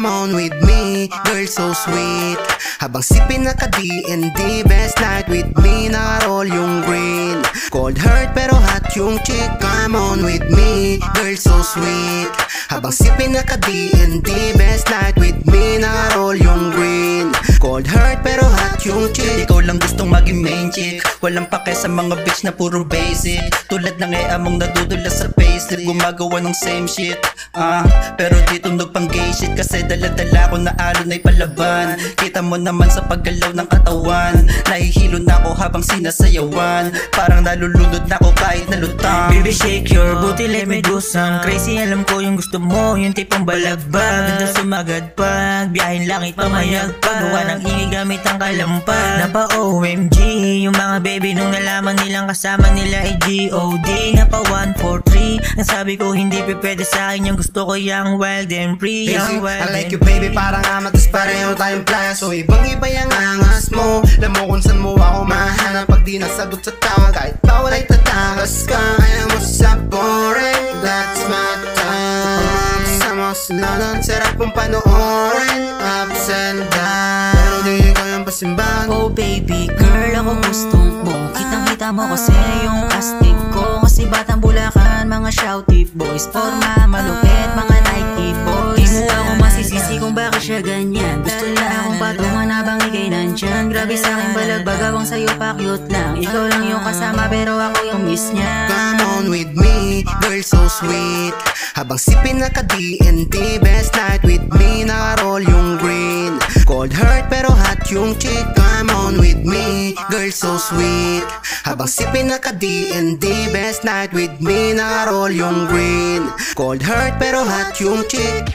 come on with me, girl so sweet. Habang sipin na ka-D&D, best night with me. Naka-roll yung green, cold heart pero hot yung chick. Come on with me, girl so sweet. Habang sipin na ka-D&D, best night with me. Naka-roll yung green, cold heart pero hot yung chick. Ikaw lang gustong maging main chick, walang pake sa mga bitch na puro basic. Tulad ng among nadudulas sa payslip, gumagawa ng same shit. Pero di tunog pang gay shit, kasi dala-dala ko na alon ay palaban. Kita mo naman sa paggalaw ng katawan, nahihilo na ako habang sinasayawan. Parang nalulunod na ako kahit nalutang. Baby shake your booty, let me do some crazy. Alam ko yung gusto mo, yung tipong balagbag. Ganda sumagad pag biyahin langit pamayag pag gawa ng ingay gamit ang kalampag. Napa OMG yung mga baby nung nalaman nilang kasama nila ay G.O.D. Napa 143, ang sabi ko hindi pwede sa akin yung gusto ko yung wild and free. I like you baby, parang amatas pareho tayong playa. So ibang iba yung angas mo, alam mo kung saan mo ako mahanap pag di nasagot sa tawag. Kahit bawal ay tatakas ka, kaya mo sa boring. That's my time. Kasama ko sila nun, sarap mong panoorin. Ups and down, pero di ko yung pasimbahan. Oh baby girl, ako gustong mo. Kitang-kita mo kasi yung astig ko. Kasi batang Bulacan, mga shouty boys. Forma malupit, mga Nike boys. Di mo ako masisisi kung bakit siya ganyan. Gusto na akong patungan habang ikay nandyan. Grabe sa'kin balagbagawang sa'yo pa cute lang. Ikaw lang yung kasama pero ako yung miss niya. Come on with me, girl so sweet. Habang sipin na ka-D&D, best night with me. Naka-roll yung green, cold heart pero hot yung chick. Come on with me, girl so sweet. Habang sipin na ka-D&D, best night with me. Naka-roll yung green, cold heart pero hot yung chick.